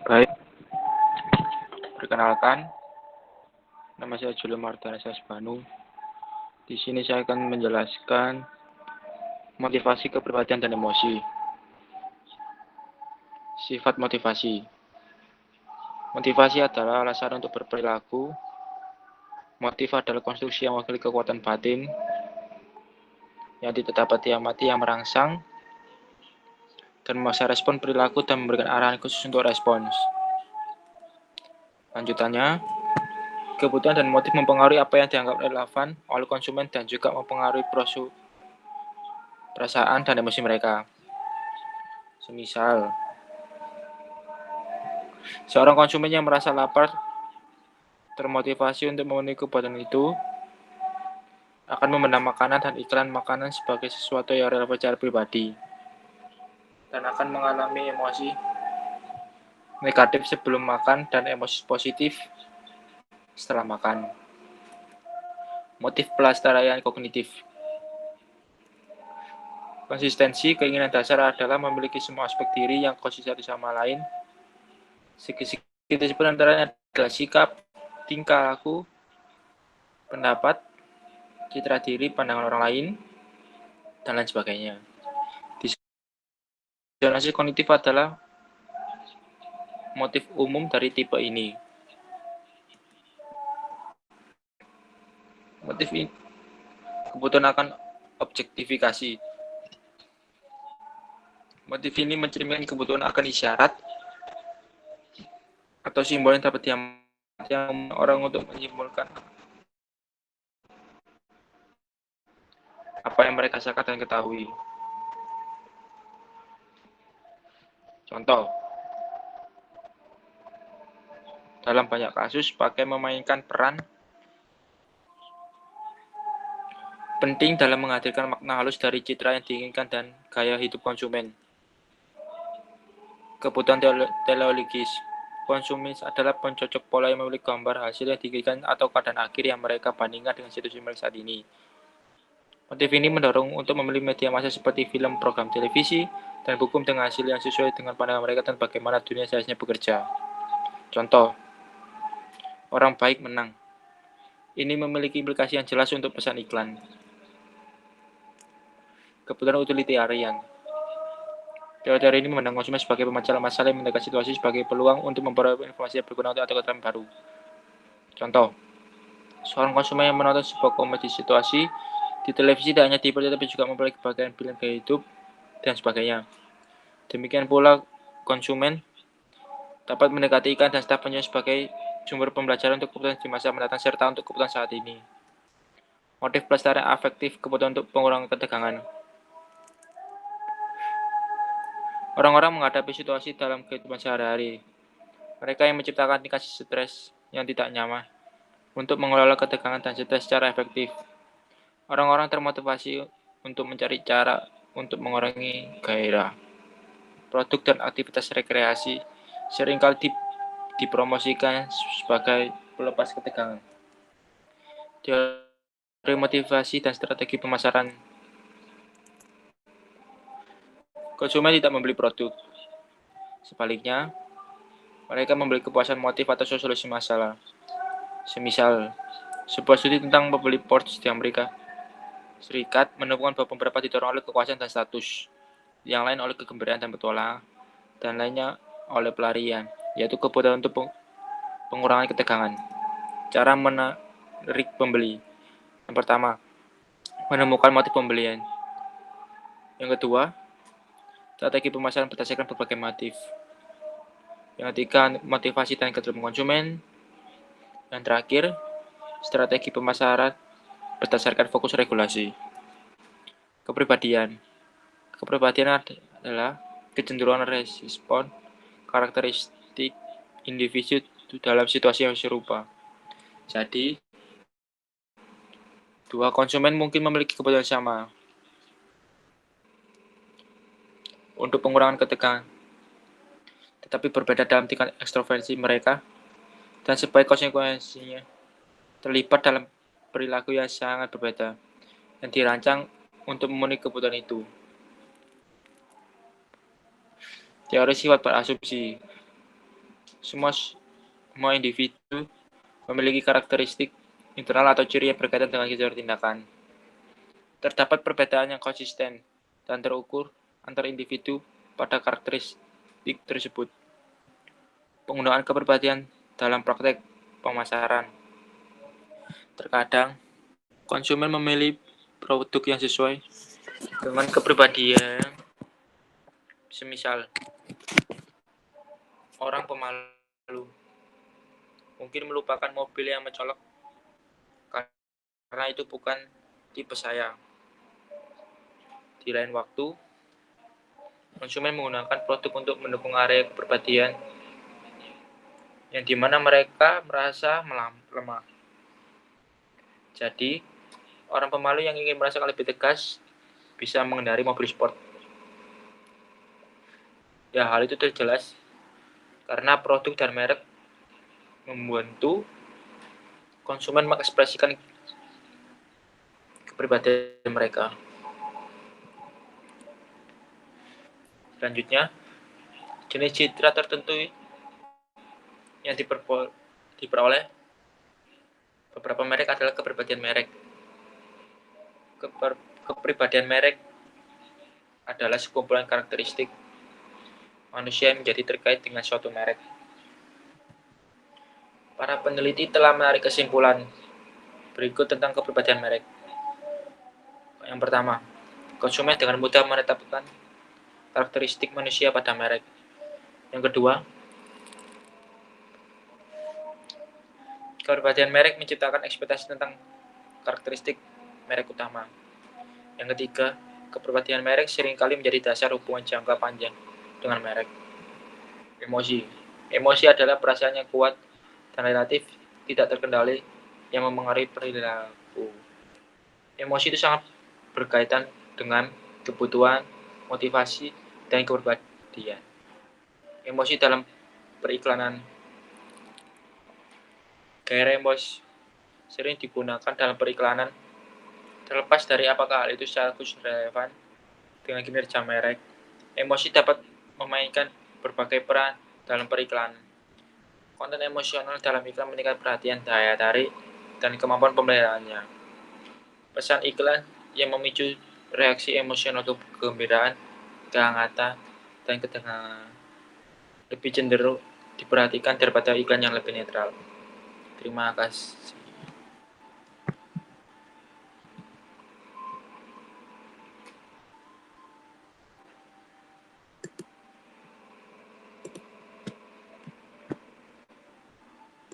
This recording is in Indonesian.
Baik, perkenalkan, nama saya Julio Marta Sasbanu. Di sini saya akan menjelaskan motivasi kepribadian dan emosi. Sifat motivasi. Motivasi adalah alasan untuk berperilaku. Motif adalah konstruksi yang mewakili kekuatan batin yang tidak dapat diamati yang merangsang dan memaksa respon perilaku dan memberikan arahan khusus untuk respons. Lanjutannya, kebutuhan dan motif mempengaruhi apa yang dianggap relevan oleh konsumen dan juga mempengaruhi perasaan dan emosi mereka. Semisal, seorang konsumen yang merasa lapar termotivasi untuk memenuhi kebutuhan itu akan memandang makanan dan iklan makanan sebagai sesuatu yang relevan secara pribadi dan akan mengalami emosi negatif sebelum makan dan emosi positif setelah makan. Motif pelestarian kognitif. Konsistensi keinginan dasar adalah memiliki semua aspek diri yang konsisten satu sama lain. Segi-segi tersebut antaranya adalah sikap, tingkah laku, pendapat, citra diri, pandangan orang lain, dan lain sebagainya. Disonansi kognitif adalah motif umum dari tipe ini. Motif ini kebutuhan akan objektifikasi. Motif ini mencerminkan kebutuhan akan isyarat atau simbol yang dapat diamati yang orang untuk menyimpulkan apa yang mereka rasakan dan ketahui. Contoh, dalam banyak kasus pakai memainkan peran penting dalam menghadirkan makna halus dari citra yang diinginkan dan gaya hidup konsumen. Kebutuhan teleologis. Konsumen adalah pencocok pola yang memiliki gambar hasil yang diinginkan atau keadaan akhir yang mereka bandingkan dengan situasi mereka saat ini. Motif ini mendorong untuk memilih media massa seperti film, program televisi, dan buku dengan hasil yang sesuai dengan pandangan mereka dan bagaimana dunia seharusnya bekerja. Contoh, orang baik menang. Ini memiliki implikasi yang jelas untuk pesan iklan. Kebutuhan utilitarian. Teori ini memandang konsumen sebagai pemecah masalah yang mendekat situasi sebagai peluang untuk memperoleh informasi yang berguna atau keterangan baru. Contoh, seorang konsumen yang menonton sebuah komedi situasi di televisi tidak hanya dipercaya tapi juga memperoleh kebahagiaan pilihan gaya hidup dan sebagainya. Demikian pula konsumen dapat mendekati iklan dan staf penjual sebagai sumber pembelajaran untuk kebutuhan di masa mendatang serta untuk kebutuhan saat ini. Motif pelestarian afektif, kebutuhan untuk pengurangan ketegangan. Orang-orang menghadapi situasi dalam kehidupan sehari-hari. Mereka yang menciptakan tingkat stres yang tidak nyaman untuk mengelola ketegangan dan stres secara efektif. Orang-orang termotivasi untuk mencari cara untuk mengurangi gairah. Produk dan aktivitas rekreasi seringkali dipromosikan sebagai pelepas ketegangan. Teori motivasi dan strategi pemasaran. Konsumen tidak membeli produk. Sebaliknya, mereka membeli kepuasan motif atau solusi masalah. Semisal, sebuah studi tentang pembeli Porsche di Amerika Serikat menemukan bahwa beberapa didorong oleh kekuasaan dan status, yang lain oleh kegembiraan dan petualangan, dan lainnya oleh pelarian, yaitu kebutuhan untuk pengurangan ketegangan. Cara menarik pembeli. Yang pertama, menemukan motif pembelian. Yang kedua, strategi pemasaran berdasarkan berbagai motif. Yang ketiga, motivasi dan keterlibatan konsumen. Yang terakhir, strategi pemasaran berdasarkan fokus regulasi. Kepribadian. Kepribadian adalah kecenderungan respon karakteristik individu dalam situasi yang serupa. Jadi, dua konsumen mungkin memiliki kebutuhan sama untuk pengurangan ketegangan, tetapi berbeda dalam tingkat ekstroversi mereka, dan sebagai konsekuensinya terlibat dalam perilaku yang sangat berbeda, yang dirancang untuk memenuhi kebutuhan itu. Teori sifat berasumsi. Semua individu memiliki karakteristik internal atau ciri yang berkaitan dengan kinerja tindakan. Terdapat perbedaan yang konsisten dan terukur antar individu pada karakteristik tersebut. Penggunaan kepribadian dalam praktek pemasaran. Terkadang, konsumen memilih produk yang sesuai dengan kepribadian. Semisal, orang pemalu mungkin melupakan mobil yang mencolok karena itu bukan tipe saya. Di lain waktu, konsumen menggunakan produk untuk mendukung area kepribadian yang dimana mereka merasa lemah. Jadi, orang pemalu yang ingin merasakan lebih tegas bisa mengendari mobil sport. Ya, hal itu terjelas karena produk dan merek membantu konsumen mengekspresikan kepribadian mereka. Selanjutnya, jenis citra tertentu yang diperoleh beberapa merek adalah kepribadian merek. Kepribadian merek adalah sekumpulan karakteristik manusia yang menjadi terkait dengan suatu merek. Para peneliti telah menarik kesimpulan berikut tentang kepribadian merek. Yang pertama, konsumen dengan mudah menetapkan karakteristik manusia pada merek. Yang kedua, kepribadian merek menciptakan ekspektasi tentang karakteristik merek utama. Yang ketiga, kepribadian merek seringkali menjadi dasar hubungan jangka panjang dengan merek. Emosi. Emosi adalah perasaan yang kuat dan relatif tidak terkendali yang memengaruhi perilaku. Emosi itu sangat berkaitan dengan kebutuhan, motivasi, dan kepribadian. Emosi dalam periklanan. Gairah emosi sering digunakan dalam periklanan. Terlepas dari apakah hal itu secara khusus relevan dengan kinerja merek, emosi dapat memainkan berbagai peran dalam periklanan. Konten emosional dalam iklan meningkatkan perhatian, daya tarik, dan kemampuan pemeliharaannya. Pesan iklan yang memicu reaksi emosional kegembiraan, kehangatan, dan ketegangan lebih cenderung diperhatikan daripada iklan yang lebih netral. Terima kasih.